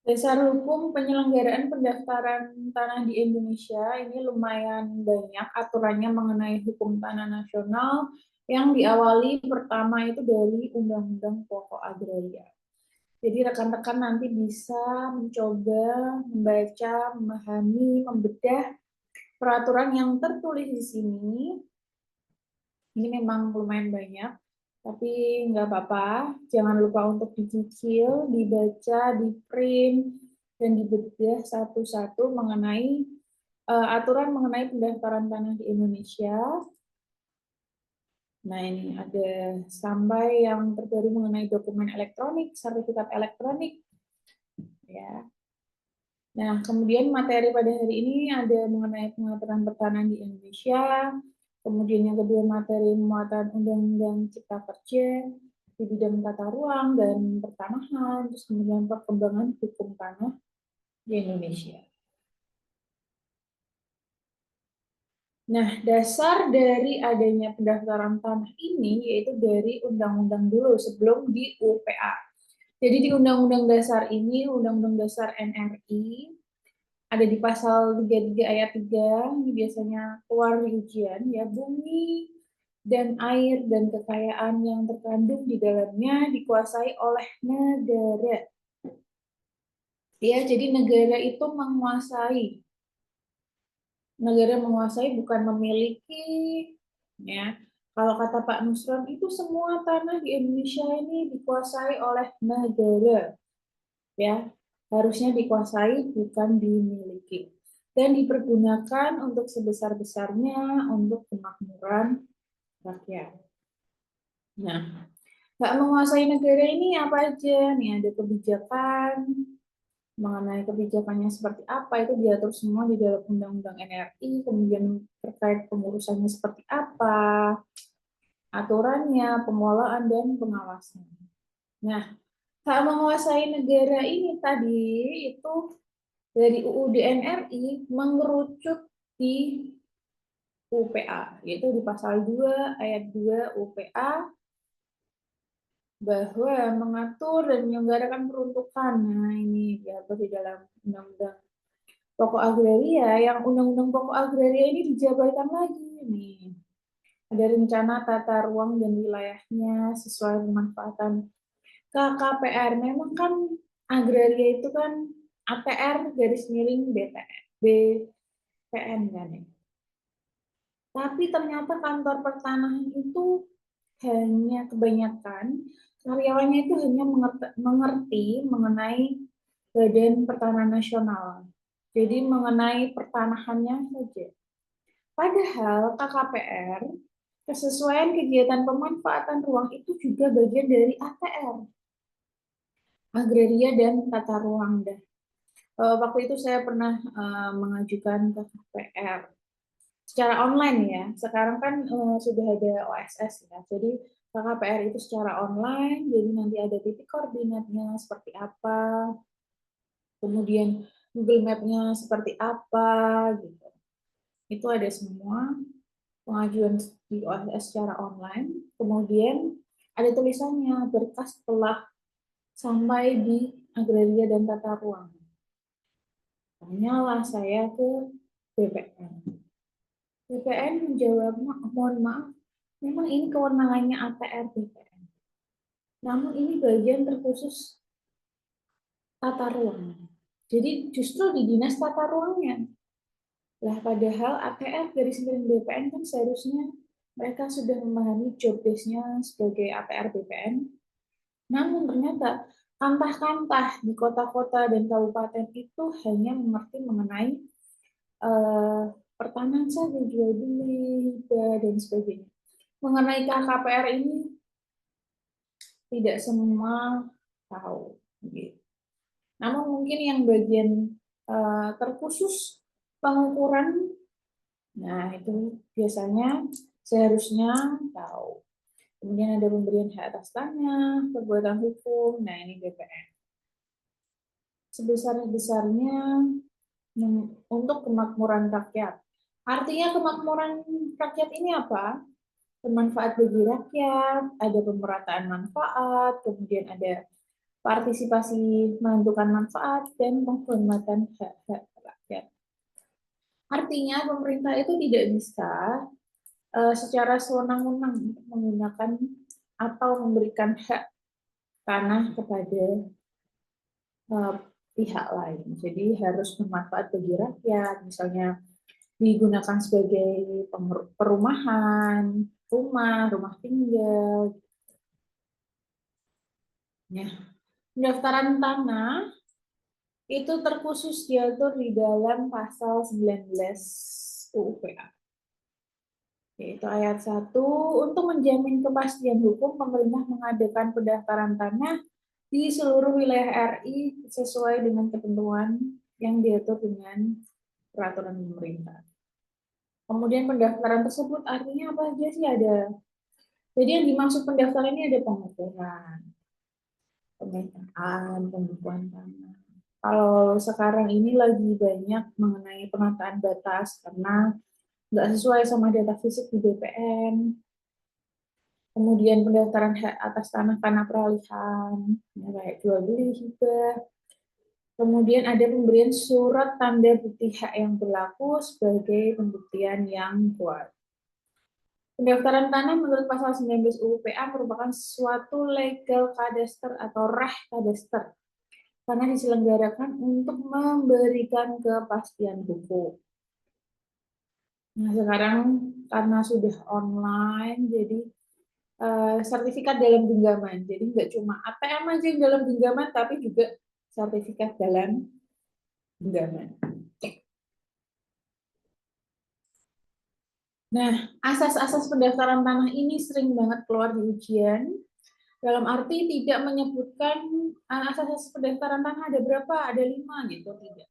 Dasar hukum penyelenggaraan pendaftaran tanah di Indonesia ini lumayan banyak aturannya mengenai hukum tanah nasional yang diawali pertama itu dari Undang-Undang Pokok Agraria. Jadi rekan-rekan nanti bisa mencoba membaca, memahami, membedah peraturan yang tertulis di sini. Ini memang lumayan banyak, tapi nggak apa-apa. Jangan lupa untuk dicicil, dibaca, di-print, dan dibedah satu-satu mengenai aturan mengenai pendaftaran tanah di Indonesia. Nah, ini ada sampai yang terbaru mengenai dokumen elektronik, sertifikat elektronik, ya. Nah, kemudian materi pada hari ini ada mengenai pengaturan pertanahan di Indonesia, kemudian yang kedua materi muatan Undang-Undang Cipta Kerja di bidang tata ruang dan pertanahan, terus kemudian perkembangan hukum tanah di Indonesia. Nah, dasar dari adanya pendaftaran tanah ini yaitu dari undang-undang dulu sebelum di UPA. Jadi di Undang-Undang Dasar ini, Undang-Undang Dasar NRI, ada di pasal 33 ayat 3, ini biasanya keluar di ujian, ya, bumi dan air dan kekayaan yang terkandung di dalamnya dikuasai oleh negara. Ya, jadi negara itu menguasai. Negara menguasai bukan memiliki, ya. Kalau kata Pak Nusron itu semua tanah di Indonesia ini dikuasai oleh negara, ya. Harusnya dikuasai bukan dimiliki dan dipergunakan untuk sebesar-besarnya untuk kemakmuran rakyat. Nah, hak menguasai negara ini apa aja? Nih ada kebijakan, mengenai kebijakannya seperti apa itu diatur semua di dalam Undang-Undang NRI, kemudian terkait pengurusannya seperti apa, aturannya, pengelolaan dan pengawasan. Nah, hak menguasai negara ini tadi itu dari UUD NRI mengerucut di UPA, yaitu di pasal 2 ayat 2 UPA bahwa mengatur dan menyelenggarakan peruntukan. Nah, ini diatur di dalam Undang-Undang Pokok Agraria, yang Undang-Undang Pokok Agraria ini dijabarkan lagi nih. Ada rencana tata ruang dan wilayahnya sesuai pemanfaatan KKPR. Memang kan agraria itu kan APR garis miring BPN kan ya. Tapi ternyata kantor pertanahan itu hanya kebanyakan karyawannya itu hanya mengerti mengenai Badan Pertanahan Nasional. Jadi mengenai pertanahannya saja. Padahal KKPR, kesesuaian kegiatan pemanfaatan ruang itu juga bagian dari ATR, Agraria dan Tata Ruang. Waktu itu saya pernah mengajukan KKPR secara online ya. Sekarang kan sudah ada OSS ya. Jadi KKPR itu secara online, jadi nanti ada titik koordinatnya seperti apa, kemudian Google Map-nya seperti apa, gitu. Itu ada semua pengajuan di OSS secara online. Kemudian ada tulisannya berkas telah sampai di agraria dan tata ruang. Tanyalah saya ke BPN. BPN menjawab, mohon maaf, memang ini kewenangannya ATR BPN. Namun ini bagian terkhusus tata ruang. Jadi justru di dinas tata ruangnya. Lah padahal ATR dari sembilan BPN kan seharusnya mereka sudah memahami job desk-nya sebagai ATR BPN. Namun ternyata kantah-kantah di kota-kota dan kabupaten itu hanya mengerti mengenai eh, pertanahan saja, jual beli, hibah, dan sebagainya. Mengenai KKPR ini tidak semua tahu. Gitu. Namun mungkin yang bagian terkhusus pengukuran, nah itu biasanya seharusnya tahu. Kemudian ada pemberian hak atas tanah, perbuatan hukum, nah ini BPN. Sebesar-besarnya untuk kemakmuran rakyat. Artinya kemakmuran rakyat ini apa? Bermanfaat bagi rakyat, ada pemerataan manfaat, kemudian ada partisipasi menentukan manfaat, dan penghormatan hak-hak rakyat. Artinya pemerintah itu tidak bisa secara sewenang-wenang menggunakan atau memberikan hak tanah kepada uh, pihak lain. Jadi harus bermanfaat bagi rakyat, misalnya digunakan sebagai perumahan, rumah tinggal. Ya. Pendaftaran tanah itu terkhusus diatur di dalam pasal 19 UUPA. Yaitu ayat 1, untuk menjamin kepastian hukum, pemerintah mengadakan pendaftaran tanah di seluruh wilayah RI sesuai dengan ketentuan yang diatur dengan peraturan pemerintah. Kemudian pendaftaran tersebut artinya apa aja sih? Jadi yang dimaksud pendaftaran ini ada pengukuran, pemetaan, pembukuan tanah. Kalau sekarang ini lagi banyak mengenai penataan batas karena nggak sesuai sama data fisik di BPN. Kemudian pendaftaran hak atas tanah karena peralihan, ya, kayak jual beli hibah. Kemudian ada pemberian surat tanda bukti hak yang berlaku sebagai pembuktian yang kuat. Pendaftaran tanah menurut pasal 19 UU-PA merupakan suatu legal kadaster atau reh kadaster karena diselenggarakan untuk memberikan kepastian hukum. Nah, sekarang karena sudah online, jadi sertifikat dalam genggaman. Jadi nggak cuma ATM aja yang dalam genggaman, tapi juga sertifikat dalam genggaman. Nah, asas-asas pendaftaran tanah ini sering banget keluar di ujian. Dalam arti tidak menyebutkan asas-asas pendaftaran tanah ada berapa, ada 5 gitu, tidak.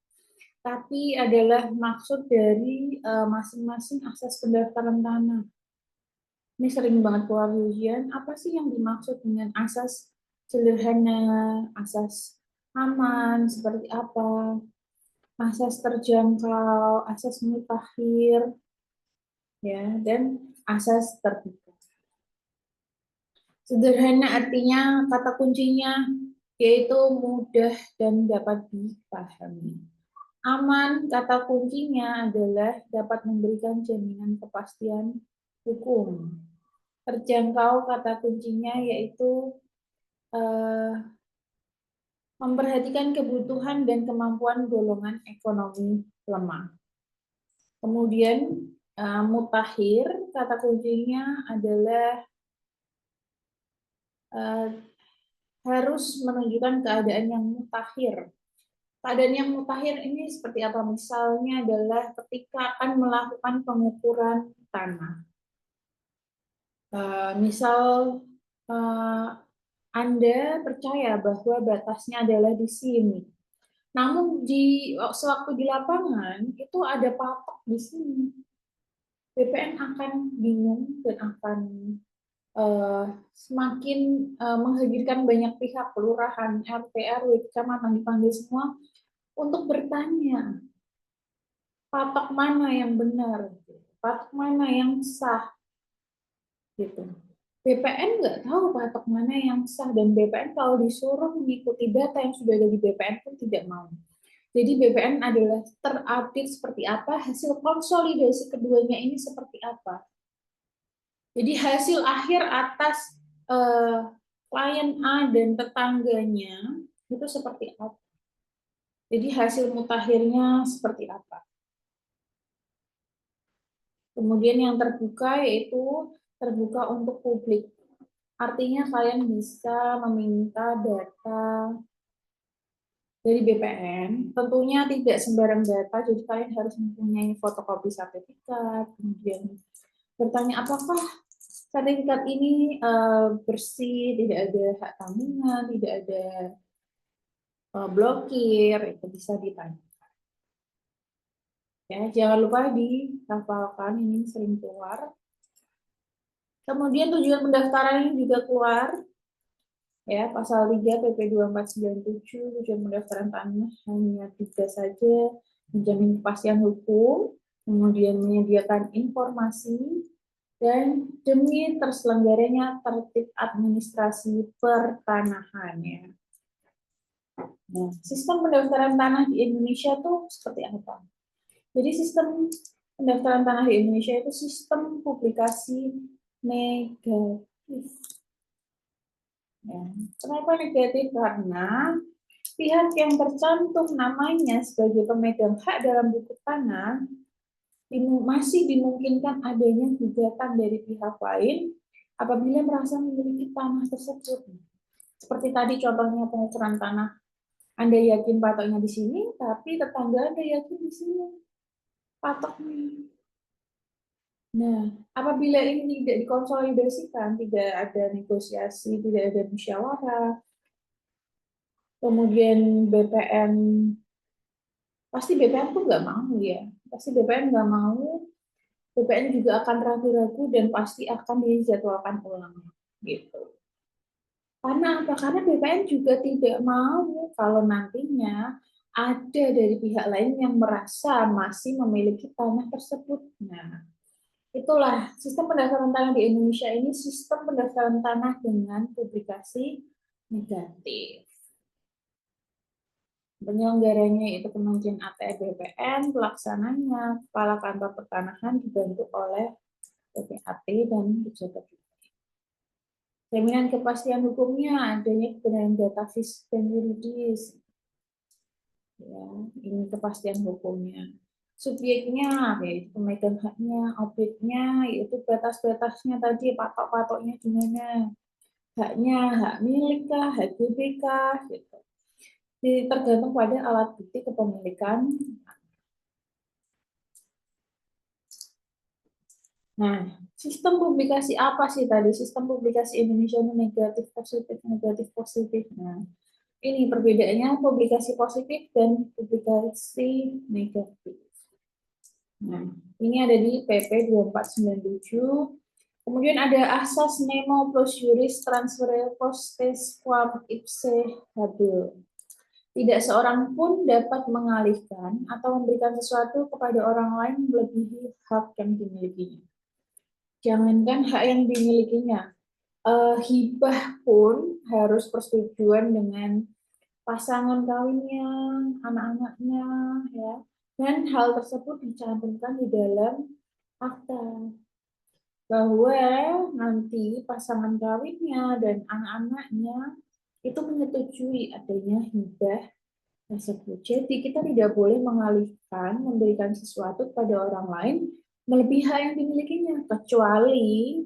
Tapi adalah maksud dari masing-masing asas pendaftaran tanah. Ini sering banget keluar di ujian, apa sih yang dimaksud dengan asas sederhana, asas aman, seperti apa, asas terjangkau, asas mutakhir, ya, dan asas terbuka. Sederhana artinya kata kuncinya yaitu mudah dan dapat dipahami. Aman kata kuncinya adalah dapat memberikan jaminan kepastian hukum. Terjangkau kata kuncinya yaitu memperhatikan kebutuhan dan kemampuan golongan ekonomi lemah. Kemudian mutakhir kata kuncinya adalah harus menunjukkan keadaan yang mutakhir. Keadaan yang mutakhir ini seperti apa? Misalnya adalah ketika akan melakukan pengukuran tanah. Misal Anda percaya bahwa batasnya adalah di sini. Namun sewaktu di lapangan itu ada patok di sini. BPN akan bingung dan akan semakin menghadirkan banyak pihak, kelurahan, RT, RW, kecamatan dipanggil semua untuk bertanya patok mana yang benar, patok mana yang sah, gitu. BPN nggak tahu patok mana yang sah, dan BPN kalau disuruh mengikuti data yang sudah ada di BPN pun tidak mau. Jadi BPN adalah terupdate seperti apa, hasil konsolidasi keduanya ini seperti apa. Jadi hasil akhir atas klien A dan tetangganya itu seperti apa. Jadi hasil mutakhirnya seperti apa. Kemudian yang terbuka yaitu terbuka untuk publik. Artinya kalian bisa meminta data dari BPN, tentunya tidak sembarang data, jadi kalian harus mempunyai fotokopi sertifikat, kemudian bertanya apakah sertifikat ini bersih, tidak ada hak tanggungan, tidak ada blokir, itu bisa ditanya. Ya, jangan lupa dihafalkan, ini sering keluar. Kemudian tujuan pendaftaran ini juga keluar, ya, pasal 3 PP 2497, tujuan pendaftaran tanah hanya 3 saja, menjamin kepastian hukum, kemudian menyediakan informasi, dan demi terselenggaranya tertib administrasi pertanahannya. Nah, sistem pendaftaran tanah di Indonesia tuh seperti apa? Jadi sistem pendaftaran tanah di Indonesia itu sistem publikasi negatif. Ya. Kenapa negatif? Karena pihak yang tercantum namanya sebagai pemegang hak dalam buku tanah masih dimungkinkan adanya gugatan dari pihak lain apabila merasa memiliki tanah tersebut. Seperti tadi contohnya pengukuran tanah. Anda yakin patoknya di sini, tapi tetangga Anda yakin di sini patoknya. Nah, apabila ini tidak dikonsolidasikan, tidak ada negosiasi, tidak ada musyawarah, kemudian BPN, pasti BPN tuh nggak mau ya. Pasti BPN nggak mau, BPN juga akan ragu-ragu dan pasti akan dijadwalkan ulang. Gitu. Karena apa? Karena BPN juga tidak mau kalau nantinya ada dari pihak lain yang merasa masih memiliki tanah tersebut. Nah, itulah sistem pendaftaran tanah di Indonesia ini sistem pendaftaran tanah dengan publikasi negatif. Penyelenggaranya itu Kementerian ATR BPN, pelaksananya Kepala Kantor Pertanahan dibantu oleh PPAT dan pejabat. Jaminan kepastian hukumnya adanya kebenaran data fisik dan yuridis. Ya, ini kepastian hukumnya. Subjeknya yaitu pemegang haknya, objeknya yaitu batas-batasnya tadi, patok-patoknya gimana, haknya hak milik kah, hak GBK gitu. Jadi tergantung pada alat bukti kepemilikan. Nah, sistem publikasi apa sih tadi? Sistem publikasi Indonesia ini negatif positif negatif positif. Nah, ini perbedaannya publikasi positif dan publikasi negatif. Nah, ini ada di PP 2497. Kemudian ada asas nemo plus juris transfer postes quam ipse habil. Tidak seorang pun dapat mengalihkan atau memberikan sesuatu kepada orang lain melebihi hak yang dimilikinya. Jangankan hak yang dimilikinya, hibah pun harus persetujuan dengan pasangan kawinnya, anak-anaknya, ya. Dan hal tersebut dicantumkan di dalam akta bahwa nanti pasangan kawinnya dan anak-anaknya itu menyetujui adanya hibah tersebut. Jadi kita tidak boleh mengalihkan, memberikan sesuatu kepada orang lain melebihi hak yang dimilikinya, kecuali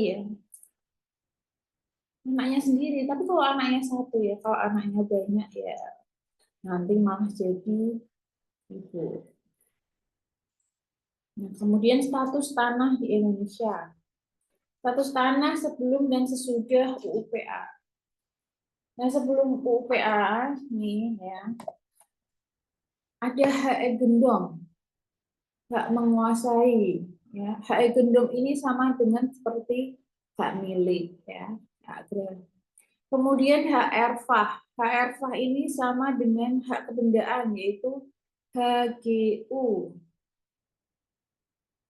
ya anaknya sendiri. Tapi kalau anaknya satu ya, kalau anaknya banyak ya nanti malah jadi ibu. Nah, kemudian status tanah di Indonesia. Status tanah sebelum dan sesudah UUPA. Nah, sebelum UUPA nih ya, ada hak gendong, hak menguasai. Ya, hak gendong ini sama dengan seperti hak milik ya, hak agraria. Kemudian hak erfah. Hak erfah ini sama dengan hak kebendaan yaitu HGU.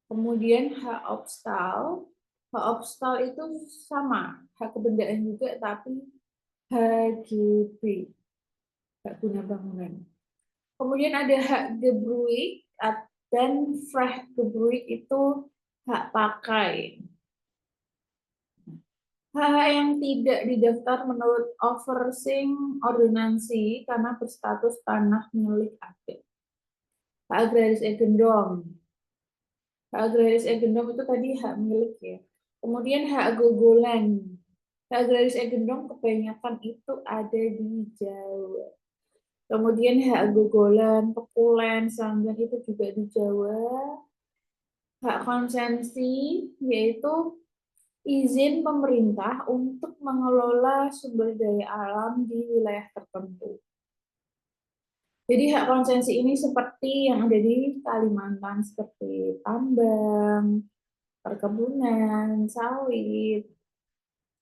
Kemudian hak obstal. Hak obstal itu sama, hak kebendaan juga tapi HGB, hak guna bangunan. Kemudian ada hak gebruik dan gebruik itu hak pakai. Hak yang tidak didaftar menurut Oversing Ordonansi karena berstatus tanah milik adat. Hak agraris egendom. Hak agraris egendom itu tadi hak milik ya. Kemudian hak gogolan. Hak agraris egendom kebanyakan itu ada di Jawa. Kemudian hak gogolan, pekulen, sanggan itu juga di Jawa. Hak konsensi yaitu izin pemerintah untuk mengelola sumber daya alam di wilayah tertentu. Jadi hak konsensi ini seperti yang ada di Kalimantan, seperti tambang, perkebunan, sawit,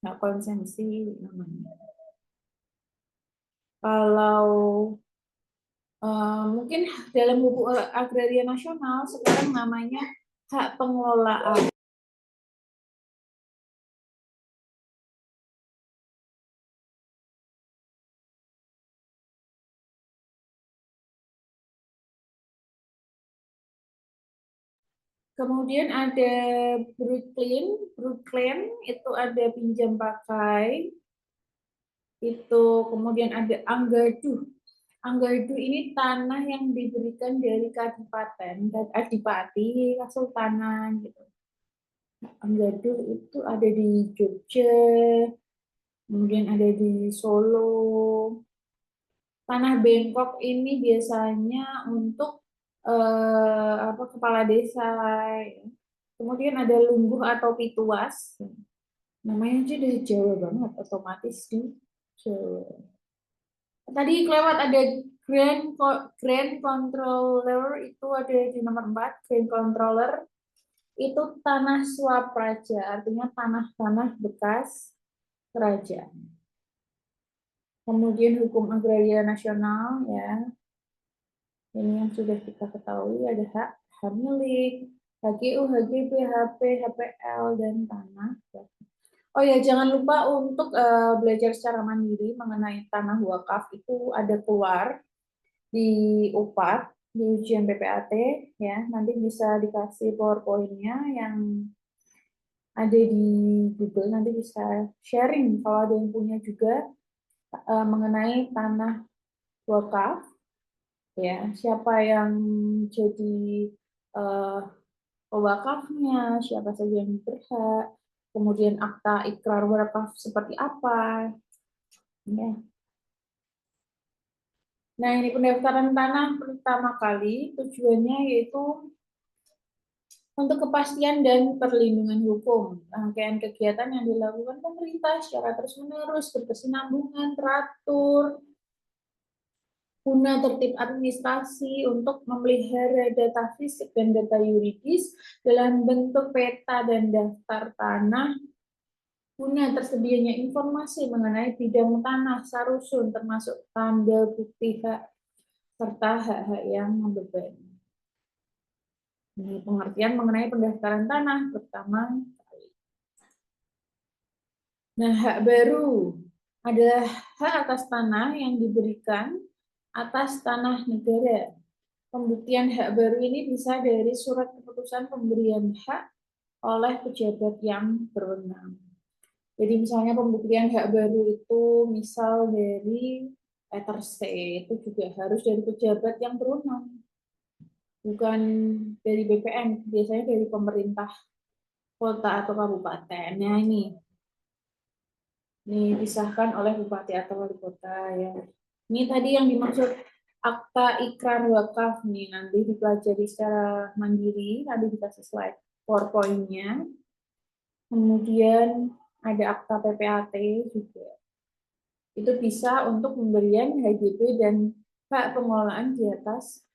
hak konsensi namanya. Kalau mungkin dalam buku agraria nasional sekarang namanya hak pengelolaan. Kemudian ada Brooklyn itu ada pinjam pakai. Itu kemudian ada Anggadu. Anggadu ini tanah yang diberikan dari Kadipaten, Adipati, Kesultanan gitu. Anggadu itu ada di Jogja, kemudian ada di Solo. Tanah bengkok ini biasanya untuk kepala desa. Ya. Kemudian ada lungguh atau pituas. Namanya aja udah Jawa banget, otomatis di Jawa. Tadi kelewat ada Grand Controller itu ada di nomor 4. Grand Controller itu tanah swap raja, artinya tanah-tanah bekas kerajaan. Kemudian hukum agraria nasional ya. Ini yang sudah kita ketahui ada hak milik, HGU, HGB, HP, HPL dan tanah. Oh ya, jangan lupa untuk belajar secara mandiri mengenai tanah wakaf itu ada keluar di UPAT, di ujian PPAT ya. Nanti bisa dikasih PowerPoint-nya yang ada di Google, nanti bisa sharing kalau ada yang punya juga mengenai tanah wakaf ya. Siapa yang jadi uh, pewakafnya, siapa saja yang berhak, kemudian akta ikrar wakaf seperti apa ya. Nah, ini pendaftaran tanah pertama kali tujuannya yaitu untuk kepastian dan perlindungan hukum. Rangkaian kegiatan yang dilakukan pemerintah secara terus-menerus, berkesinambungan, teratur, guna tertib administrasi untuk memelihara data fisik dan data yuridis dalam bentuk peta dan daftar tanah, guna tersedianya informasi mengenai bidang tanah sarusun termasuk tanda bukti hak serta hak-hak yang membebani. Ini pengertian mengenai pendaftaran tanah pertama kali. Nah, hak baru adalah hak atas tanah yang diberikan atas tanah negara. Pembuktian hak baru ini bisa dari surat keputusan pemberian hak oleh pejabat yang berwenang. Jadi misalnya pembuktian hak baru itu misal dari letter C itu juga harus dari pejabat yang berwenang, bukan dari BPN, biasanya dari pemerintah kota atau kabupaten. Nah ini disahkan oleh bupati atau wali kota ya. Ini tadi yang dimaksud akta ikrar wakaf nih, nanti dipelajari secara mandiri, nanti dikasih slide PowerPoint-nya. Kemudian ada akta PPAT juga. Itu bisa untuk pemberian HGB dan hak pengelolaan di atas.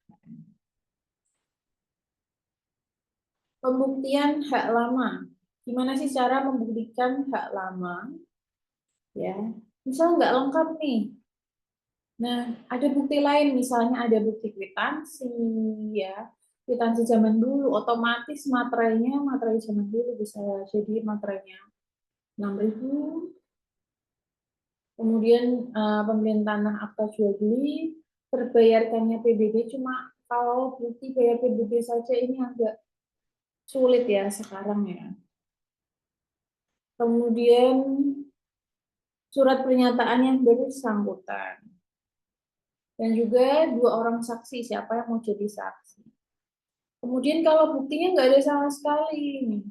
Pembuktian hak lama. Gimana sih cara membuktikan hak lama? Ya, misal nggak lengkap nih. Nah, ada bukti lain, misalnya ada bukti kwitansi, ya, kwitansi zaman dulu, otomatis materainya materai zaman dulu bisa jadi materainya 6.000. Kemudian pembelian tanah akta jual beli, terbayarkannya PBB, cuma kalau bukti bayar PBB saja ini agak sulit ya sekarang ya. Kemudian surat pernyataan yang bersangkutan. Dan juga 2 orang saksi, siapa yang mau jadi saksi. Kemudian kalau buktinya nggak ada sama sekali,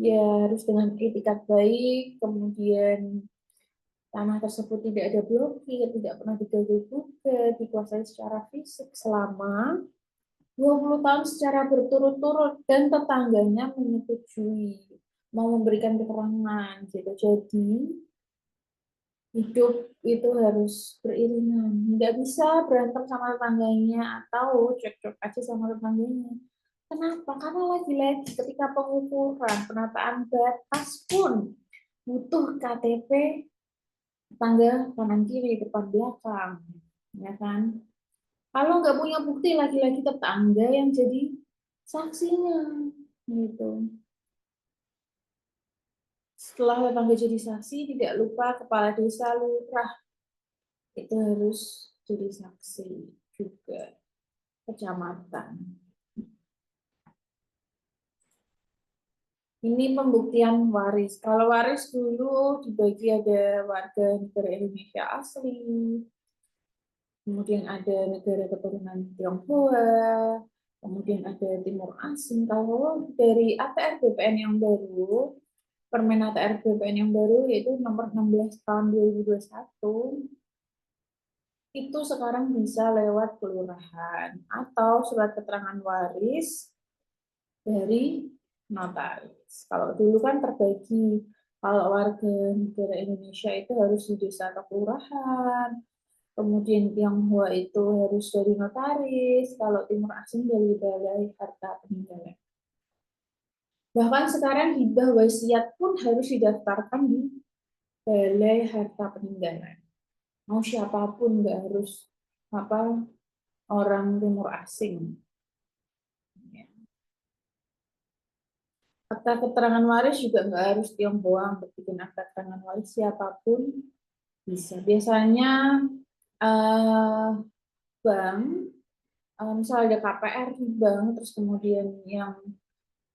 ya harus dengan etikat baik, kemudian tanah tersebut tidak ada blokir, tidak pernah diganggu-gugat, dikuasai secara fisik selama 20 tahun secara berturut-turut dan tetangganya menyetujui mau memberikan keterangan gitu. Jadi hidup itu harus beriringan. Nggak bisa berantem sama tetangganya atau cekcok aja sama tetangganya. Kenapa? Karena lagi-lagi ketika pengukuran penataan batas pun butuh KTP tetangga kanan kiri depan belakang, ya kan? Kalau nggak punya bukti lagi-lagi tetangga yang jadi saksinya, gitu. Setelah tetangga jadi saksi, tidak lupa kepala desa, lurah itu harus jadi saksi juga, kecamatan. Ini pembuktian waris. Kalau waris dulu dibagi ada warga negara Indonesia asli, kemudian ada negara keturunan Tionghoa, kemudian ada Timur Asing. Kalau dari ATR BPN yang baru, Permen ATR BPN yang baru yaitu nomor 16 tahun 2021, itu sekarang bisa lewat kelurahan atau surat keterangan waris dari notaris. Kalau dulu kan terbagi, kalau warga negara Indonesia itu harus di desa atau kelurahan, kemudian Tionghoa itu harus dari notaris, kalau Timur Asing dari balai harta peninggalan. Bahkan sekarang hibah wasiat pun harus didaftarkan di balai harta peninggalan. Mau siapapun, nggak harus apa orang Timur Asing. Akta keterangan waris juga nggak harus Tionghoa untuk bikin akta keterangan waris, siapapun bisa. Biasanya eh, bank, misalnya ada KPR di bank, terus kemudian yang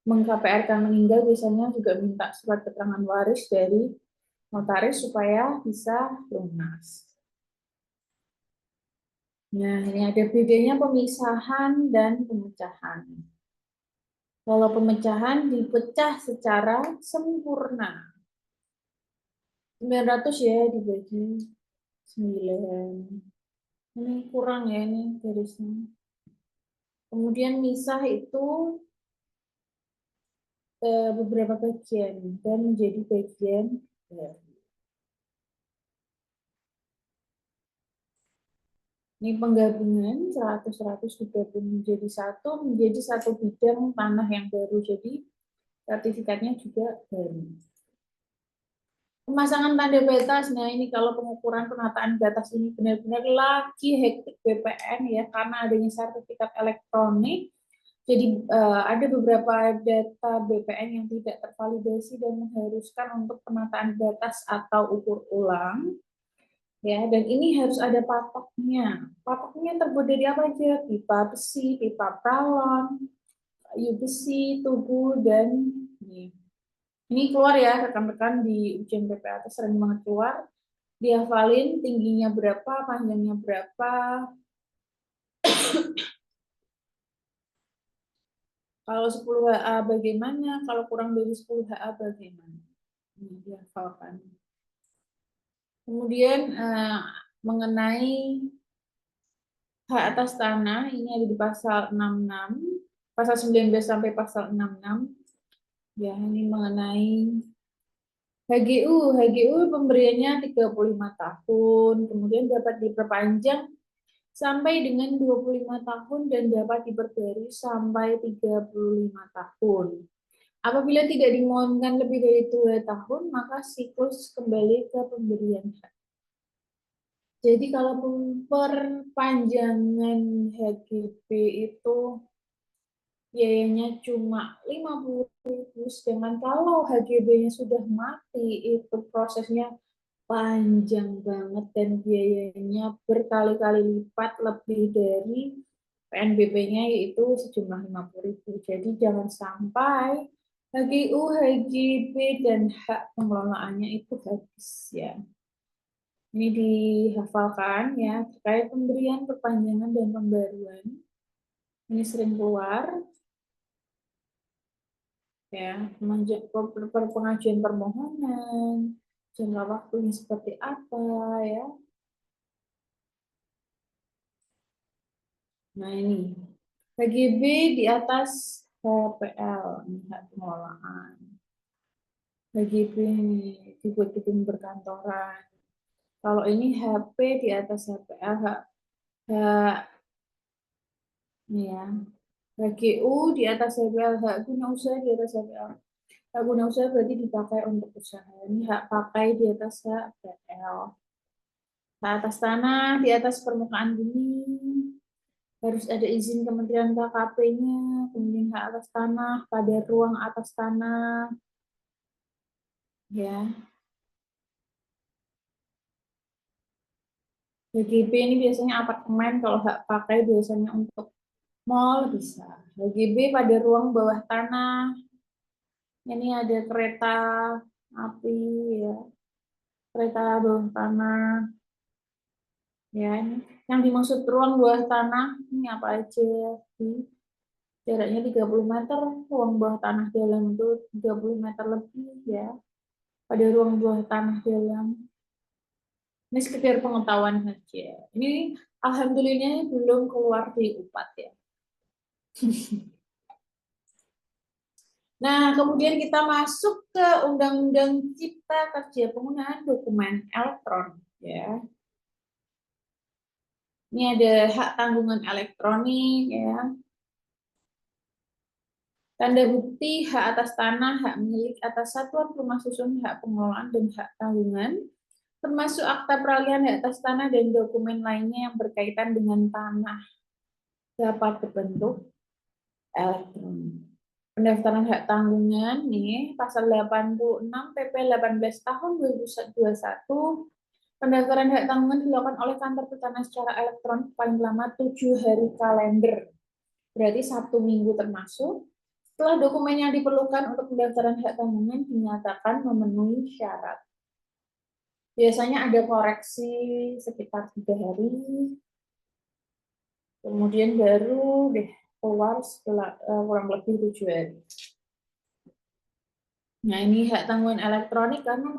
meng-KPR-kan meninggal biasanya juga minta surat keterangan waris dari notaris supaya bisa lunas. Nah, ini ada bedanya pemisahan dan pemecahan. Kalau pemecahan dipecah secara sempurna. 900 ya dibagi 9. Ini kurang ya ini garisnya. Kemudian misah itu beberapa bagian dan menjadi bagian baru. Ini penggabungan 100-100 digabung menjadi satu bidang tanah yang baru. Jadi sertifikatnya juga baru. Pemasangan tanda batas, nah ini kalau pengukuran penataan batas ini benar-benar lagi hektik BPN ya, karena adanya sertifikat elektronik. Jadi ada beberapa data BPN yang tidak tervalidasi dan mengharuskan untuk penataan batas atau ukur ulang. Ya, dan ini harus ada patoknya. Patoknya terbuat dari apa aja? Pipa besi, pipa pralon, kayu besi, tugu, dan ini. Ini keluar ya, rekan-rekan di ujian PPAT sering banget keluar. Dihafalin tingginya berapa, panjangnya berapa. Kalau 10 HA bagaimana, kalau kurang dari 10 HA bagaimana. Ini dihafalkan. Kemudian mengenai hak atas tanah, ini ada di pasal 66, pasal 19 sampai pasal 66. Ya, ini mengenai HGU pemberiannya 35 tahun, kemudian dapat diperpanjang sampai dengan 25 tahun dan dapat diperbarui sampai 35 tahun. Apabila tidak dimohonkan lebih dari 2 tahun, maka siklus kembali ke pemberian hak. Jadi kalau perpanjangan HGB itu biayanya cuma 50.000, sedangkan kalau HGB-nya sudah mati, itu prosesnya panjang banget dan biayanya berkali-kali lipat lebih dari PNBP-nya, yaitu sejumlah 50.000. Jadi jangan sampai HGU, HGB, dan hak pengelolaannya itu habis ya. Ini dihafalkan ya, terkait pemberian, perpanjangan, dan pembaruan. Ini sering keluar ya, pengajuan permohonan, jangka waktunya seperti apa ya. Nah ini HGB di atas HPL, ini hak pengelolaan. HGB dibuat gedung berkantoran. Kalau ini HP di atas HPL, hak ini ya. HGU di atas HPL, hak guna usaha di atas HPL. Hak guna usaha berarti dipakai untuk usaha. Ini hak pakai di atas HPL. Hak atas tanah di atas permukaan bumi. Harus ada izin Kementerian KKP-nya, kemudian hak atas tanah pada ruang atas tanah. Ya. HGB ini biasanya apartemen, kalau hak pakai biasanya untuk mall bisa. HGB pada ruang bawah tanah, Ini ada kereta api, ya, kereta bawah tanah, ya. Ini yang dimaksud ruang bawah tanah ini apa aja? Jaraknya 30 meter, ruang bawah tanah dalam itu 30 meter lebih, ya. Pada ruang bawah tanah dalam. Ini sekedar pengetahuan saja. Ini alhamdulillah belum keluar di UPAD, ya. Nah, kemudian kita masuk ke Undang-Undang Cipta Kerja penggunaan dokumen elektronik, ya. Ini ada hak tanggungan elektronik, ya. Tanda bukti hak atas tanah, hak milik atas satuan rumah susun, hak pengelolaan dan hak tanggungan, termasuk akta peralihan hak atas tanah dan dokumen lainnya yang berkaitan dengan tanah dapat berbentuk elektronik. Pendaftaran hak tanggungan nih pasal 86 PP 18 tahun 2021. Pendaftaran hak tanggungan dilakukan oleh kantor bertanah secara elektronik paling lama 7 hari kalender. Berarti 1 minggu termasuk. Setelah dokumen yang diperlukan untuk pendaftaran hak tanggungan dinyatakan memenuhi syarat. Biasanya ada koreksi sekitar 3 hari. Kemudian baru deh keluar setelah kurang lebih 7 hari. Nah, ini hak tanggungan elektronik karena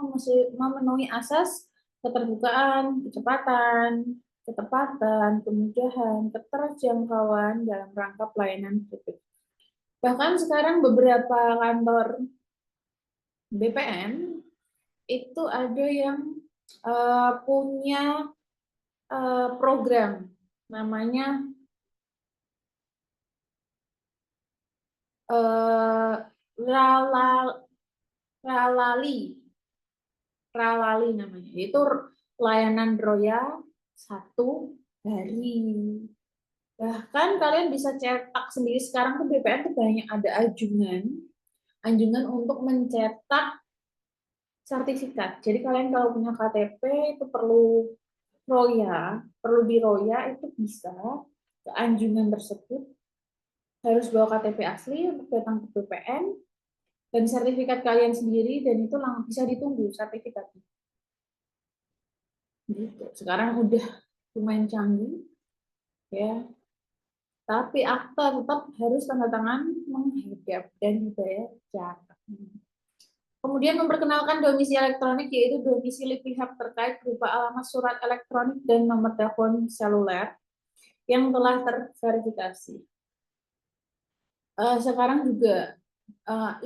memenuhi asas keterbukaan, kecepatan, ketepatan, kemudahan, keterjangkauan dalam rangka pelayanan publik. Bahkan sekarang beberapa kantor BPN itu ada yang punya program namanya Ralali, Ralali namanya. Itu layanan royal 1 hari. Bahkan kalian bisa cetak sendiri sekarang tuh BPN tuh banyak ada anjungan untuk mencetak sertifikat. Jadi kalian kalau punya KTP itu perlu roya, perlu di roya itu bisa ke anjungan tersebut harus bawa KTP asli untuk datang ke BPN dan sertifikat kalian sendiri dan itu langsung bisa ditunggu sertifikatnya. Gitu. Sekarang udah lumayan canggih, ya. Tapi akta tetap harus tanda tangan menghadap dan dibayar catat. Kemudian memperkenalkan domisili elektronik yaitu domisili pihak terkait berupa alamat surat elektronik dan nomor telepon seluler yang telah terverifikasi. Sekarang juga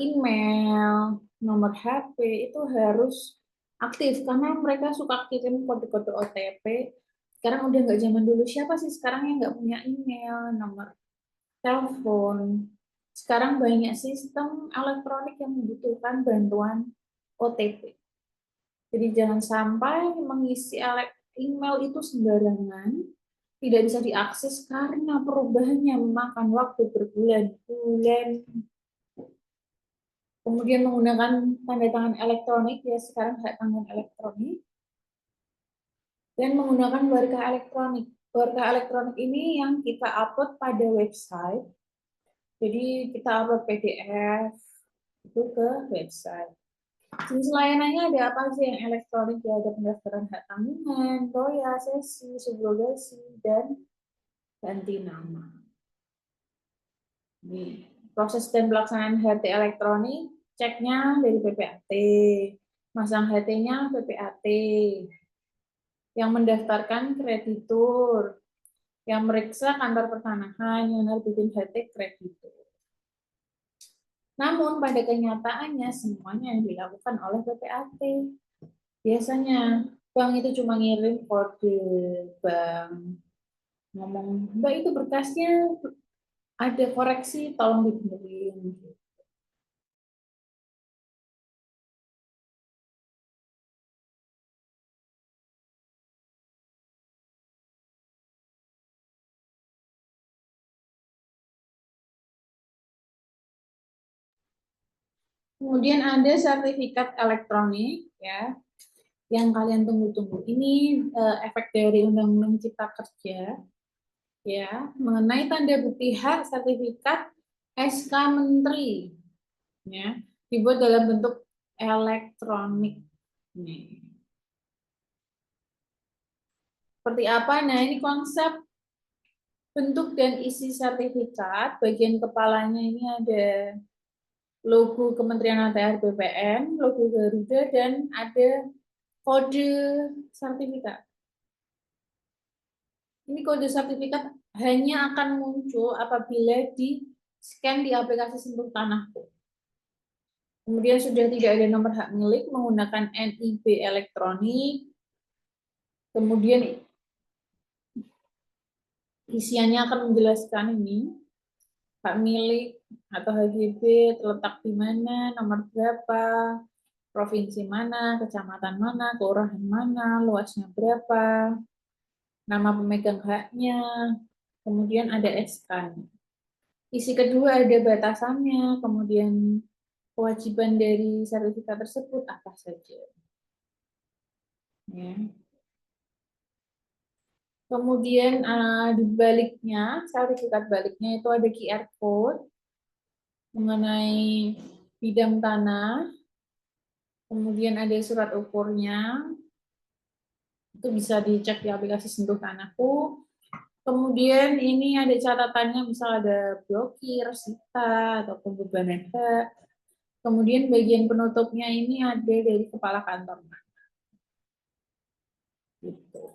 email, nomor HP itu harus aktif karena mereka suka kirim kode-kode OTP. Sekarang udah nggak zaman dulu. Siapa sih sekarang yang nggak punya email, nomor telepon? Sekarang banyak sistem elektronik yang membutuhkan bantuan OTP. Jadi jangan sampai mengisi email itu sembarangan, tidak bisa diakses karena perubahannya memakan waktu berbulan-bulan. Kemudian menggunakan tanda tangan elektronik, ya sekarang hak tanggungan elektronik, dan menggunakan warga elektronik. Warga elektronik ini yang kita upload pada website. Jadi kita upload PDF itu ke website. Jenis layanannya ada apa sih yang elektronik? Ya, ada pendaftaran hak tanggungan, roya, sesi, subrogasi, dan ganti nama. Nih, proses dan pelaksanaan HT elektronik, ceknya dari PPAT, masang HT-nya PPAT, yang mendaftarkan kreditur, yang meriksa kantor pertanahan, yang nerbitin HT kreditur. Namun pada kenyataannya semuanya yang dilakukan oleh PPAT. Biasanya bank itu cuma ngirim kode bank, ngomong, Mbak itu berkasnya ada koreksi, tolong dibenerin. Kemudian ada sertifikat elektronik, ya, yang kalian tunggu-tunggu. Ini efek dari Undang-Undang Cipta Kerja, ya, mengenai tanda bukti hak sertifikat SK Menteri, ya. dibuat dalam bentuk elektronik. Nih. Seperti apa? Nah, ini konsep bentuk dan isi sertifikat. Bagian kepalanya ini ada logo Kementerian ATR BPN, logo Garuda, dan ada kode sertifikat. Ini kode sertifikat hanya akan muncul apabila di scan di aplikasi Sentuh Tanahku. Kemudian sudah tidak ada nomor hak milik menggunakan NIB elektronik. Kemudian isiannya akan menjelaskan ini hak milik atau HGB terletak di mana, nomor berapa, provinsi mana, kecamatan mana, kelurahan mana, luasnya berapa, nama pemegang haknya, kemudian ada SK. Isi kedua ada batasannya, kemudian kewajiban dari sertifikat tersebut apa saja. Ya. Kemudian di baliknya, sertifikat baliknya itu ada QR code mengenai bidang tanah, kemudian ada surat ukurnya, itu bisa dicek di aplikasi Sentuh Tanahku. Kemudian ini ada catatannya, misal ada blokir, sita, atau pembebanan hak. Kemudian bagian penutupnya ini ada dari kepala kantor. Gitu.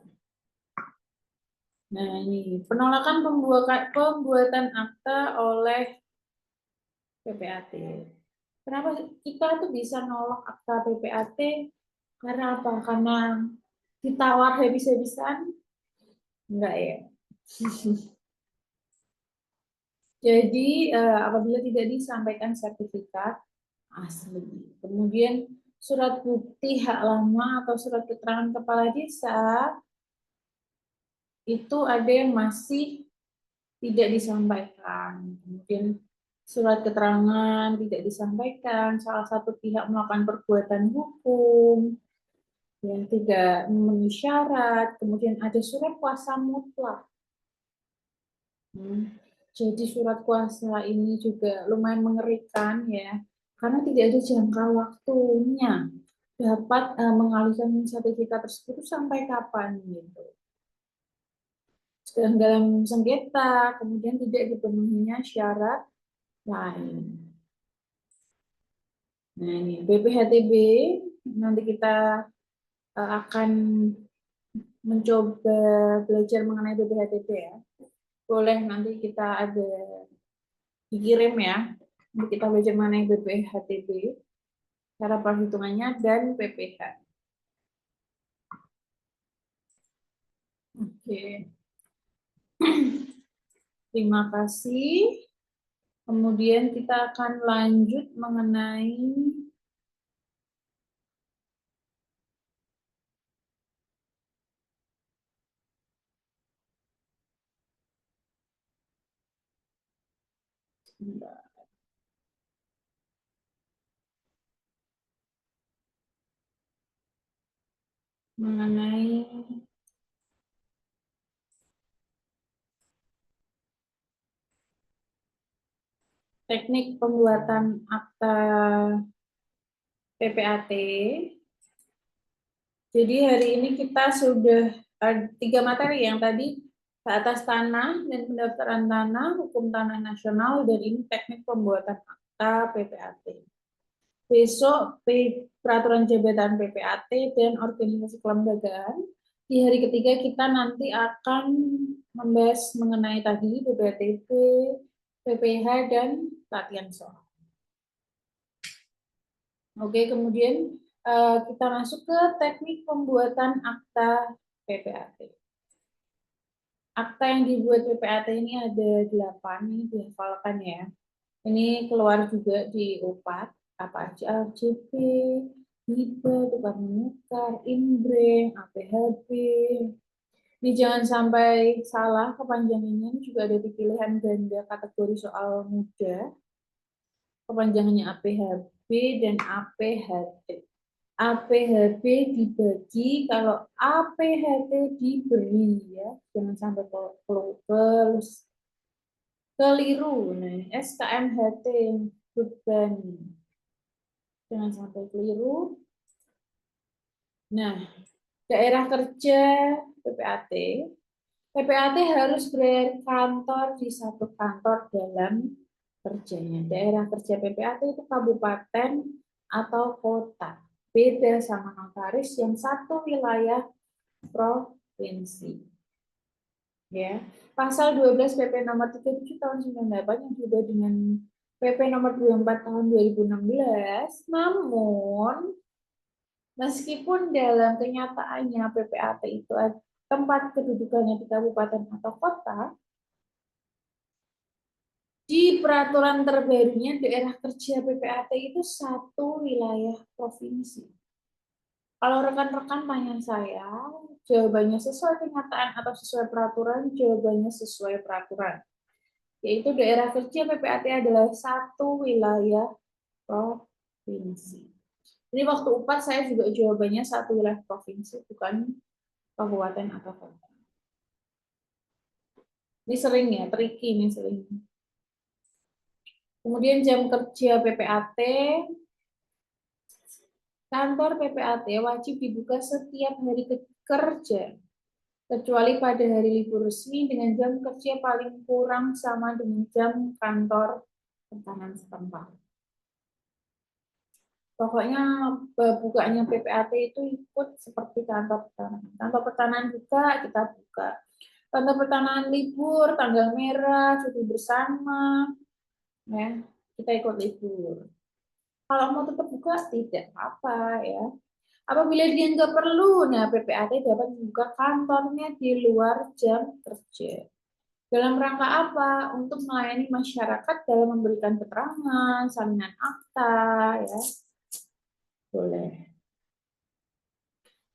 Nah ini penolakan pembuatan akta oleh PPAT. Kenapa kita tuh bisa nolak akta PPAT? Karena apa? Karena ditawar habis-habisan? Enggak ya. Jadi apabila tidak disampaikan sertifikat asli, kemudian surat bukti hak lama atau surat keterangan kepala desa itu ada yang masih tidak disampaikan. Kemudian surat keterangan tidak disampaikan, salah satu pihak melakukan perbuatan hukum yang tidak memenuhi syarat, kemudian ada surat kuasa mutlak. Jadi surat kuasa ini juga lumayan mengerikan ya, karena tidak ada jangka waktunya dapat mengalihkan sertifikat tersebut sampai kapan gitu. Sedang dalam sengketa, kemudian tidak dipenuhinya syarat lain. Nah ini BPHTB, nanti kita akan mencoba belajar mengenai BPHTB ya. Boleh nanti kita ada dikirim ya, nanti kita belajar mengenai BPHTB, cara perhitungannya, dan PPH. Oke. Terima kasih. Kemudian kita akan lanjut mengenai mengenai teknik pembuatan akta PPAT. Jadi hari ini kita sudah 3 materi yang tadi ke atas tanah dan pendaftaran tanah, hukum tanah nasional, dan ini teknik pembuatan akta PPAT. Besok peraturan jabatan PPAT dan organisasi kelembagaan. Di hari ketiga kita nanti akan membahas mengenai tadi BPTP, PPH, dan latihan soal. Oke, kemudian kita masuk ke teknik pembuatan akta PPAT. Akta yang dibuat PPAT ini ada 8, ini dihafalkan ya. Ini keluar juga di UPAD, apa aja, RJP, HIBA, tukar menukar, INBRENG, APHB. Ini jangan sampai salah kepanjangannya, juga ada di pilihan ganda kategori soal mudah. Kepanjangannya APHB dan APHT. APHB dibagi, kalau APHT diberi ya, jangan sampai keliru. Nah, SKMHT beban. Jangan sampai keliru. Nah, daerah kerja PPAT. PPAT harus berkantor di satu kantor dalam kerjanya. Daerah kerja PPAT itu kabupaten atau kota. Beda sama notaris yang satu wilayah provinsi. Ya. Pasal 12 PP nomor 37 tahun 98 yang diubah dengan PP nomor 24 tahun 2016. Namun meskipun dalam kenyataannya PPAT itu tempat kedudukannya di kabupaten atau kota, di peraturan terbarunya daerah kerja PPAT itu satu wilayah provinsi. Kalau rekan-rekan tanya saya, jawabannya sesuai kenyataan atau sesuai peraturan, jawabannya sesuai peraturan. Yaitu daerah kerja PPAT adalah satu wilayah provinsi. Jadi waktu UPAD saya juga jawabannya satu wilayah provinsi, bukan kabupaten atau kota. Ini sering ya, tricky ini sering. Kemudian jam kerja PPAT, kantor PPAT wajib dibuka setiap hari kerja, kecuali pada hari libur resmi dengan jam kerja paling kurang sama dengan jam kantor pertanahan setempat. Pokoknya bukanya PPAT itu ikut seperti kantor pertanahan. Kantor pertanahan buka, kita buka. Kantor pertanahan libur, tanggal merah, cuti bersama, ya kita ikut libur. Kalau mau tetap buka, tidak apa ya. Apabila dia nggak perlu, nah PPAT dapat membuka kantornya di luar jam kerja. Dalam rangka apa? Untuk melayani masyarakat dalam memberikan keterangan, salinan akta, ya boleh.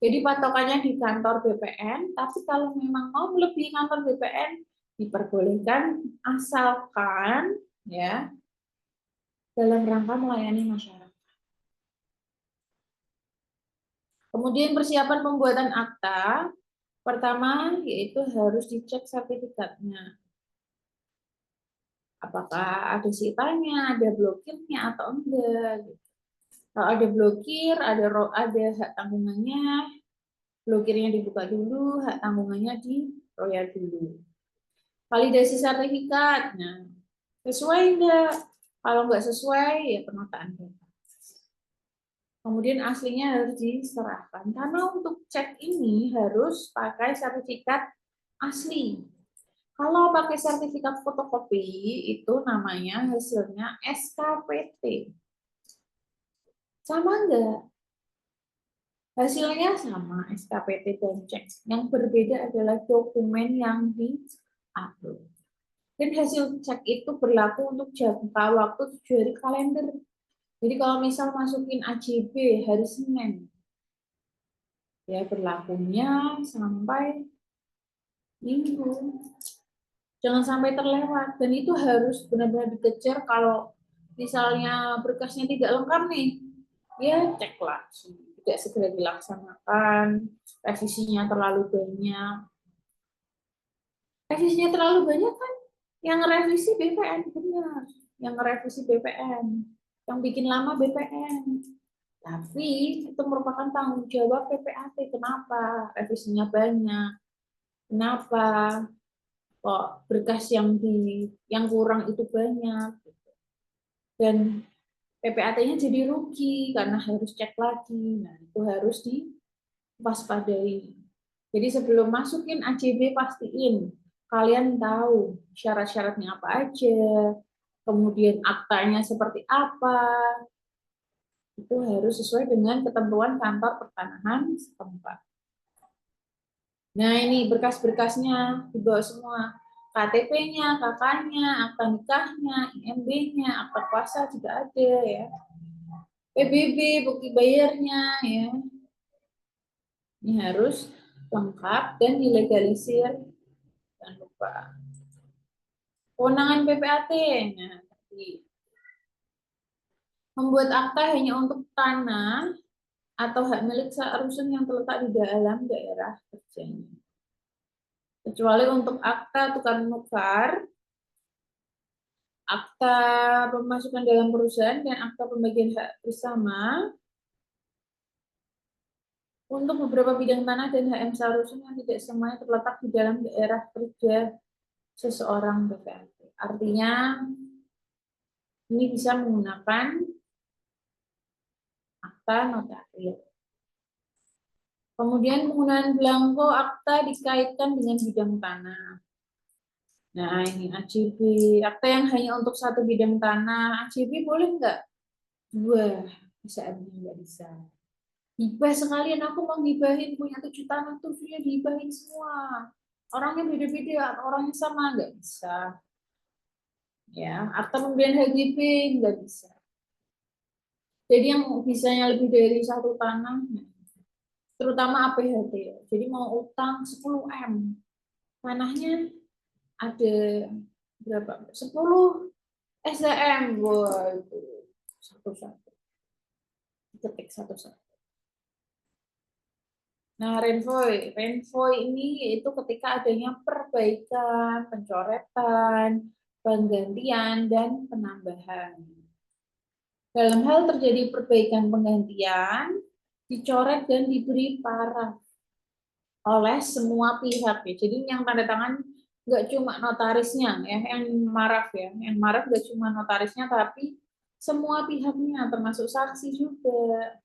Jadi patokannya di kantor BPN, tapi kalau memang mau melebihi kantor BPN, diperbolehkan asalkan ya dalam rangka melayani masyarakat. Kemudian persiapan pembuatan akta, pertama yaitu harus dicek sertifikatnya. Apakah ada sitanya, ada blokirnya atau enggak. Kalau ada blokir, ada hak tanggungannya, blokirnya dibuka dulu, hak tanggungannya diroyal dulu. Validasi sertifikat, nah sesuai enggak? Kalau enggak sesuai, ya penataan data. Kemudian aslinya harus diserahkan. Karena untuk cek ini harus pakai sertifikat asli. Kalau pakai sertifikat fotokopi, itu namanya hasilnya SKPT. Sama enggak? Hasilnya sama, SKPT dan cek. Yang berbeda adalah dokumen yang di-upload. Dan hasil cek itu berlaku untuk jangka waktu 7 hari kalender. Jadi kalau misal masukin AJB hari Senin, ya berlakunya sampai Minggu. Jangan sampai terlewat. Dan itu harus benar-benar dikejar kalau misalnya berkasnya tidak lengkap nih. Ya cek langsung. Tidak segera dilaksanakan, revisinya terlalu banyak. Revisinya terlalu banyak kan yang revisi BPN, benar. Yang revisi BPN. Yang bikin lama BPN. Tapi itu merupakan tanggung jawab PPAT. Kenapa? Revisinya banyak. Kenapa? Kok berkas yang kurang itu banyak. Dan PPAT-nya jadi rugi karena harus cek lagi. Nah, itu harus diwaspadai. Jadi sebelum masukin AJB pastiin kalian tahu syarat-syaratnya apa aja, kemudian aktanya seperti apa. Itu harus sesuai dengan ketentuan kantor pertanahan setempat. Nah, ini berkas-berkasnya dibawa semua. KTP-nya, KK-nya, akta nikahnya, IMB-nya, akta kuasa juga ada ya. PBB, bukti bayarnya ya. Ini harus lengkap dan dilegalisir. Jangan lupa. Kewenangan PPAT. Nah, membuat akta hanya untuk tanah atau hak milik seharusnya yang terletak di dalam daerah kerjanya. Kecuali untuk akta tukar menukar akta pemasukan dalam perusahaan dan akta pembagian hak bersama untuk beberapa bidang tanah dan HM seharusnya yang tidak semuanya terletak di dalam daerah kerja seseorang BPNT. Artinya ini bisa menggunakan akta notaris. Kemudian penggunaan belangko akta dikaitkan dengan bidang tanah. Nah, ini AJB, akta yang hanya untuk satu bidang tanah. AJB boleh nggak? Dua, bisa nggak bisa. Hibah sekalian, aku mau gibahin punya 7 tanah tuh, dia dihibahin semua. Orangnya beda-beda, orangnya sama, nggak bisa. Ya, akta pemberian HGB nggak bisa. Jadi yang bisanya lebih dari satu tanah, terutama APHT. Jadi mau utang 10 M, tanahnya ada berapa? 10 SDM, wah itu satu-satu, ketik satu-satu. Nah, Renvoy ini yaitu ketika adanya perbaikan, pencoretan, penggantian, dan penambahan. Dalam hal terjadi perbaikan penggantian, dicoret dan diberi paraf oleh semua pihak ya. Jadi yang tanda tangan nggak cuma notarisnya ya, yang maraf ya. Yang maraf nggak cuma notarisnya, tapi semua pihaknya, termasuk saksi juga.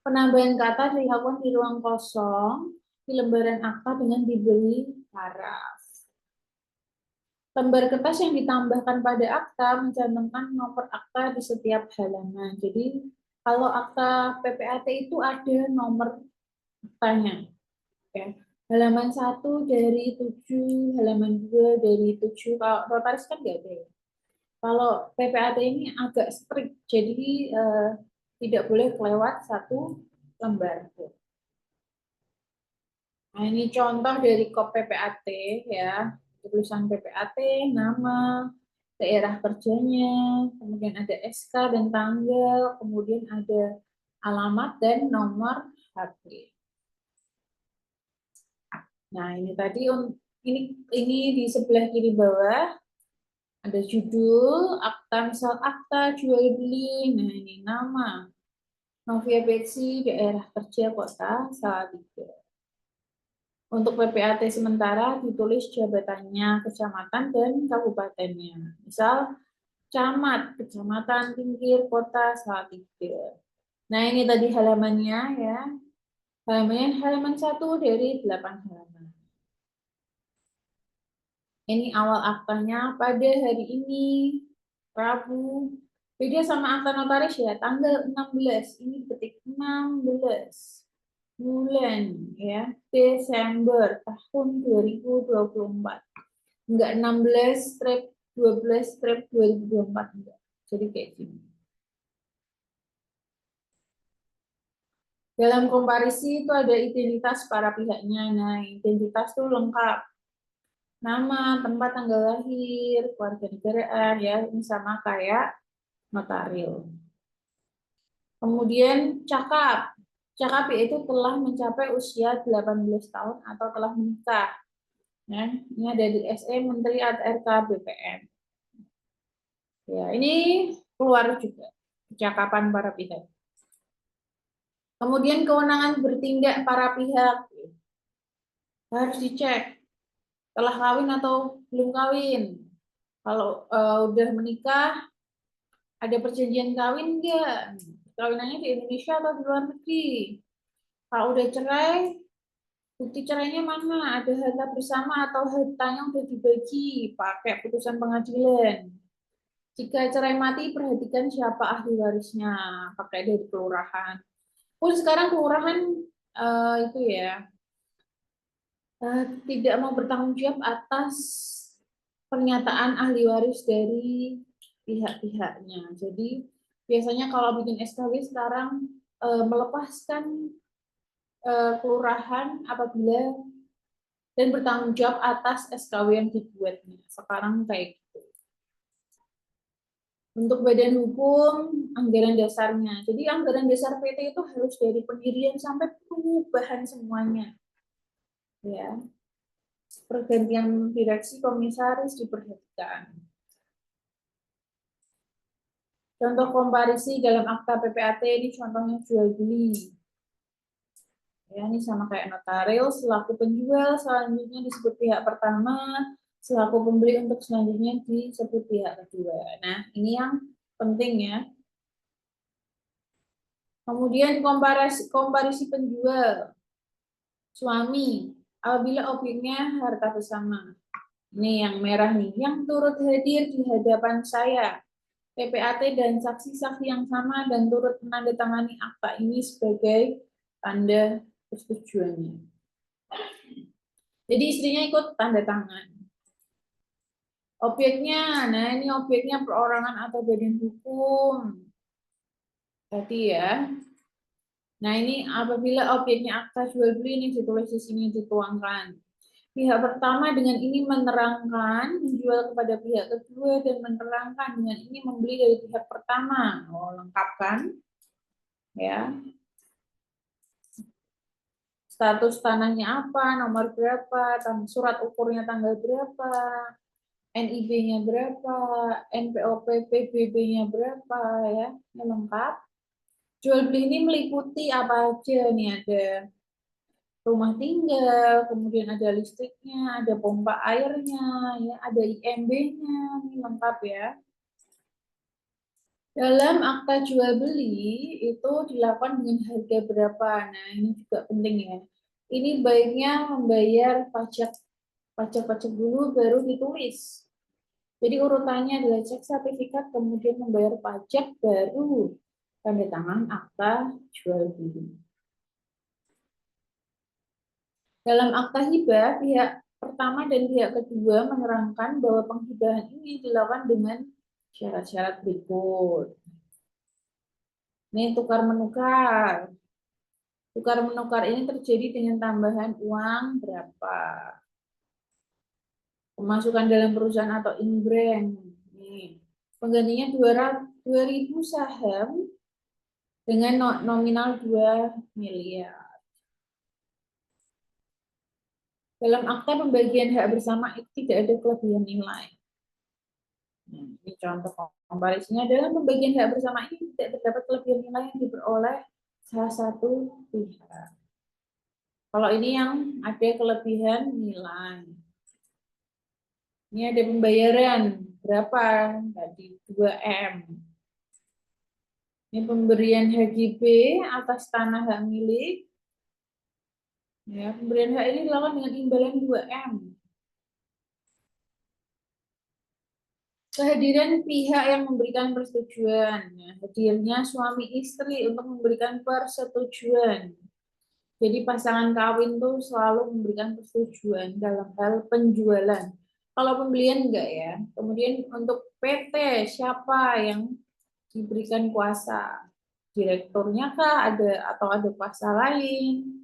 Penambahan kata dilakukan di ruang kosong di lembaran akta dengan diberi paraf. Lembar kertas yang ditambahkan pada akta mencantumkan nomor akta di setiap halaman. Jadi kalau akta PPAT itu ada nomor aktanya. Ya. Halaman 1 dari 7, halaman 2 dari 7. Kalau notaris kan nggak ada ya. Kalau PPAT ini agak strict, jadi tidak boleh kelewat satu lembar. Nah, ini contoh dari kop PPAT ya. Tulisan PPAT, nama, daerah kerjanya, kemudian ada SK dan tanggal, kemudian ada alamat dan nomor HP. Nah, ini tadi ini di sebelah kiri bawah ada judul, akta, misal akta jual beli. Nah, ini nama. Novia Betsy, daerah kerja kota Salatiga. Untuk PPAT sementara ditulis jabatannya, kecamatan, dan kabupatennya. Misal, camat, kecamatan, pinggir, kota, Salatiga. Nah, ini tadi halamannya ya. Halaman 1 dari 8 halaman. Ini awal aktanya pada hari ini, Rabu. Beda sama akta notaris ya, tanggal 16. Ini ketik 16. Bulan ya, Desember tahun 2024. Enggak 16 strip 12 strip 2024 enggak. Jadi kayak gini. Dalam komparisi itu ada identitas para pihaknya. Nah, identitas tuh lengkap. Nama, tempat tanggal lahir, keluarga negaraan ya, ini sama kayak notaril. Kemudian cakap. Cakap yaitu telah mencapai usia 18 tahun atau telah menikah. Ya, ini ada di SE Menteri RK BPN. Ya, ini keluar juga kecakapan para pihak. Kemudian kewenangan bertindak para pihak harus dicek telah kawin atau belum kawin. Kalau udah menikah, ada perjanjian kawin enggak? Kawinannya di Indonesia atau di luar negeri? Kalau udah cerai, bukti cerainya mana? Ada harta bersama atau hartanya udah dibagi pakai putusan pengadilan. Jika cerai mati, perhatikan siapa ahli warisnya, pakai dari kelurahan. Sekarang kelurahan itu ya tidak mau bertanggung jawab atas pernyataan ahli waris dari pihak-pihaknya. Jadi biasanya kalau bikin SKW sekarang melepaskan kelurahan apabila dan bertanggung jawab atas SKW yang dibuatnya. Sekarang kayak gitu. Untuk badan hukum, anggaran dasarnya. Jadi anggaran dasar PT itu harus dari pendirian sampai perubahan semuanya. Ya. Pergantian direksi komisaris diperhatikan. Contoh komparisi dalam akta PPAT ini contohnya jual beli. Ya, ini sama kayak notaril, selaku penjual selanjutnya disebut pihak pertama, selaku pembeli untuk selanjutnya disebut pihak kedua. Nah, ini yang penting ya. Kemudian komparisi penjual suami apabila objeknya harta bersama. Ini yang merah nih, yang turut hadir di hadapan saya. PPAT dan saksi-saksi yang sama dan turut menandatangani akta ini sebagai tanda persetujuannya. Jadi istrinya ikut tanda tangan. Objeknya, nah ini objeknya perorangan atau badan hukum. Tadi ya. Nah ini apabila objeknya akta jual beli ini ditulis di sini dituangkan. Pihak pertama dengan ini menerangkan menjual kepada pihak kedua dan menerangkan dengan ini membeli dari pihak pertama. Oh, lengkap kan? Ya. Status tanahnya apa, nomor berapa, surat ukurnya tanggal berapa, NIB-nya berapa, NPOP PBB-nya berapa ya, ini lengkap. Jual beli ini meliputi apa aja nih, ada rumah tinggal, kemudian ada listriknya, ada pompa airnya, ya, ada IMB-nya, ini lengkap ya. Dalam akta jual beli itu dilakukan dengan harga berapa? Nah, ini juga penting ya. Ini baiknya membayar pajak dulu baru ditulis. Jadi urutannya adalah cek sertifikat, kemudian membayar pajak, baru tanda tangan akta jual beli. Dalam akta hibah, pihak pertama dan pihak kedua menerangkan bahwa penghibahan ini dilakukan dengan syarat-syarat berikut. Ini tukar-menukar. Tukar-menukar ini terjadi dengan tambahan uang berapa. Pemasukan dalam perusahaan atau in-brand. Penggantinya 2.000 saham dengan nominal 2 miliar. Dalam akta pembagian hak bersama itu tidak ada kelebihan nilai. Ini contoh komparisinya, dalam pembagian hak bersama ini tidak terdapat kelebihan nilai yang diperoleh salah satu pihak. Kalau ini yang ada kelebihan nilai. Ini ada pembayaran berapa? Tadi 2M. Ini pemberian HGB atas tanah hak milik. Ya, pemberian hak ini dilakukan dengan imbalan 2M. Kehadiran pihak yang memberikan persetujuan. Nah, hadirnya suami istri untuk memberikan persetujuan. Jadi pasangan kawin tuh selalu memberikan persetujuan dalam hal penjualan. Kalau pembelian enggak ya. Kemudian untuk PT siapa yang diberikan kuasa? Direkturnya kah ada atau ada kuasa lain?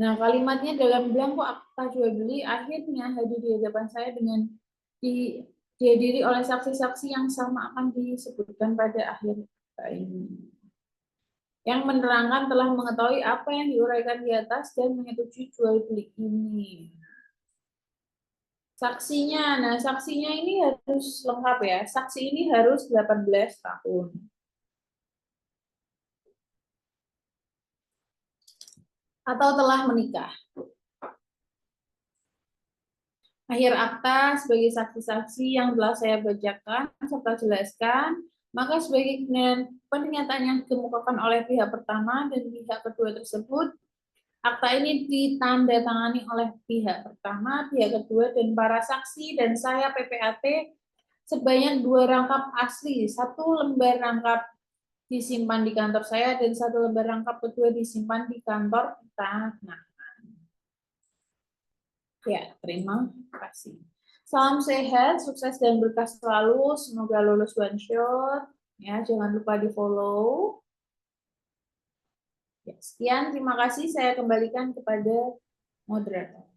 Nah, kalimatnya dalam belangko akta jual beli akhirnya hadir di hadapan saya dengan dihadiri oleh saksi-saksi yang sama akan disebutkan pada akhir akta ini. Yang menerangkan telah mengetahui apa yang diuraikan di atas dan menyetujui jual beli ini. Saksinya, nah saksinya ini harus lengkap ya. Saksi ini harus 18 tahun. Atau telah menikah. Akhir akta sebagai saksi-saksi yang telah saya bacakan serta jelaskan, maka sebagai pernyataan yang dikemukakan oleh pihak pertama dan pihak kedua tersebut, akta ini ditandatangani oleh pihak pertama, pihak kedua, dan para saksi dan saya PPAT sebanyak 2 rangkap asli, 1 lembar rangkap disimpan di kantor saya dan 1 lembar rangkap kedua disimpan di kantor tanah. Ya, terima kasih. Salam sehat, sukses dan berkah selalu. Semoga lulus one shot. Ya, jangan lupa di follow. Ya, sekian, terima kasih. Saya kembalikan kepada moderator.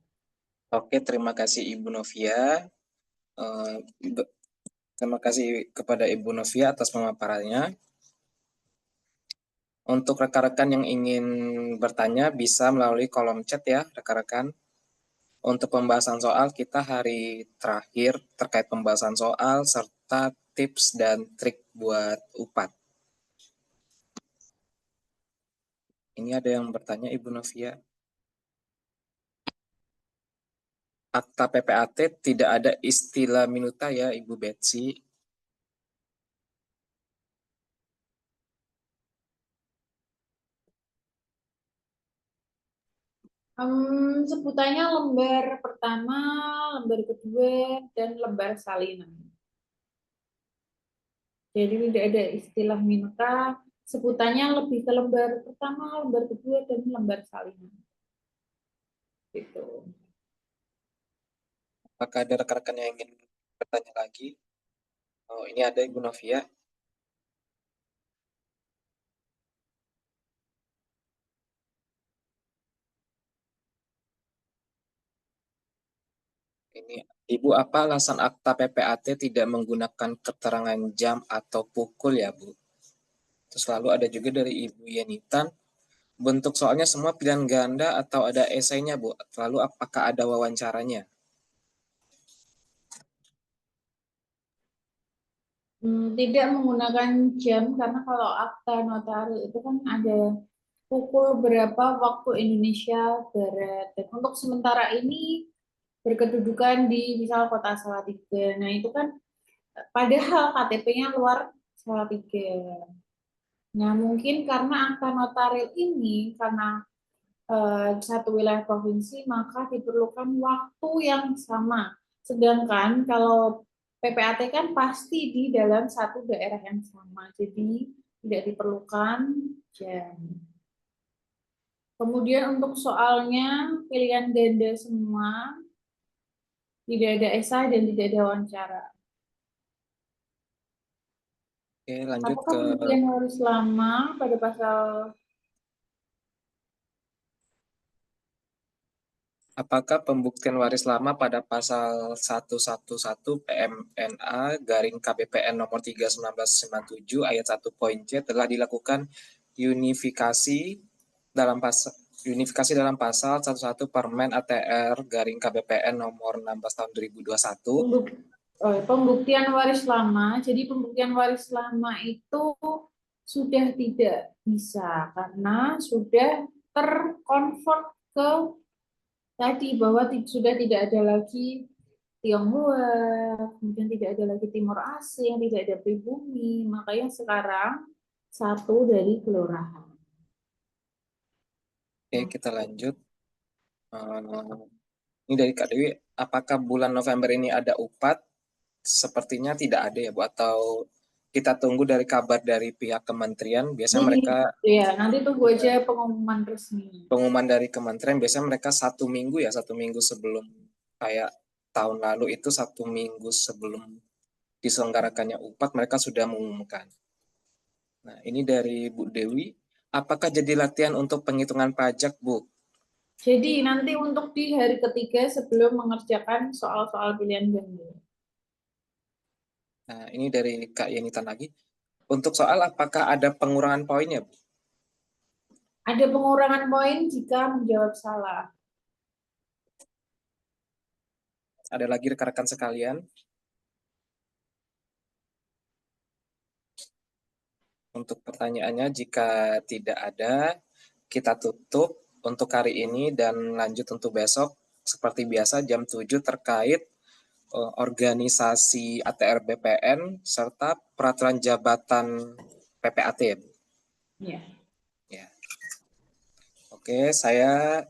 Oke, terima kasih Ibu Novia. Terima kasih kepada Ibu Novia atas pemaparannya. Untuk rekan-rekan yang ingin bertanya bisa melalui kolom chat ya, rekan-rekan. Untuk pembahasan soal, kita hari terakhir terkait pembahasan soal serta tips dan trik buat UPAT. Ini ada yang bertanya, Ibu Novia. Akta PPAT tidak ada istilah minuta ya, Ibu Betsy. Sebutannya lembar pertama, lembar kedua, dan lembar salinan. Jadi tidak ada istilah minuta, sebutannya lebih ke lembar pertama, lembar kedua, dan lembar salinan. Gitu. Apakah ada rekan-rekan yang ingin bertanya lagi? Oh, ini ada Ibu Novia. Ini, Ibu, apa alasan akta PPAT tidak menggunakan keterangan jam atau pukul ya, Bu? Terus lalu ada juga dari Ibu Yenitan, bentuk soalnya semua pilihan ganda atau ada esainya, Bu? Lalu apakah ada wawancaranya? Tidak menggunakan jam karena kalau akta notaris itu kan ada pukul berapa waktu Indonesia Barat. Dan untuk sementara ini berkedudukan di misal kota Salatiga. Nah itu kan padahal KTP-nya luar Salatiga. Nah mungkin karena akta notaril ini karena satu wilayah provinsi maka diperlukan waktu yang sama. Sedangkan kalau PPAT kan pasti di dalam satu daerah yang sama, jadi tidak diperlukan jam. Kemudian untuk soalnya pilihan ganda semua, tidak ada esai dan tidak ada wawancara. Oke, lanjut Apakah ke pembuktian harus lama pada pasal apakah pembuktian waris lama pada pasal 111 PMNA garing KBPN nomor 3/1997 ayat 1 poin C telah dilakukan unifikasi dalam pasal 11 Permen ATR garing KBPN nomor 16 tahun 2021. pembuktian waris lama? Jadi pembuktian waris lama itu sudah tidak bisa karena sudah terkonvert ke tadi bahwa sudah tidak ada lagi Tionghoa, kemudian tidak ada lagi Timur Asing, tidak ada pribumi, makanya sekarang satu dari kelurahan. Oke, kita lanjut. Ini dari Kak Dewi, apakah bulan November ini ada UPAT? Sepertinya tidak ada ya, Bu, atau kita tunggu dari kabar dari pihak kementerian. Biasanya mereka Ya, nanti tunggu aja pengumuman resmi. pengumuman dari kementerian, biasanya mereka 1 minggu ya, 1 minggu sebelum, kayak tahun lalu itu 1 minggu sebelum diselenggarakannya UPAT mereka sudah mengumumkan. Nah, ini dari Bu Dewi, apakah jadi latihan untuk penghitungan pajak, Bu? Jadi nanti untuk di hari ketiga sebelum mengerjakan soal-soal pilihan ganda. Nah, ini dari Kak Yenitan lagi. Untuk soal apakah ada pengurangan poinnya, Bu? Ada pengurangan poin jika menjawab salah. Ada lagi rekan-rekan sekalian? Untuk pertanyaannya, jika tidak ada, kita tutup untuk hari ini dan lanjut untuk besok. Seperti biasa jam 7 terkait organisasi ATR BPN serta peraturan jabatan PPAT. Ya. Ya. Oke, saya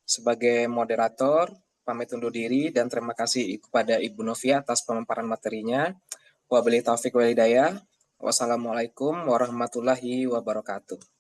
sebagai moderator pamit undur diri dan terima kasih kepada Ibu Novia atas pemaparan materinya. Wabillahi taufiq wal hidayah. Wassalamualaikum warahmatullahi wabarakatuh.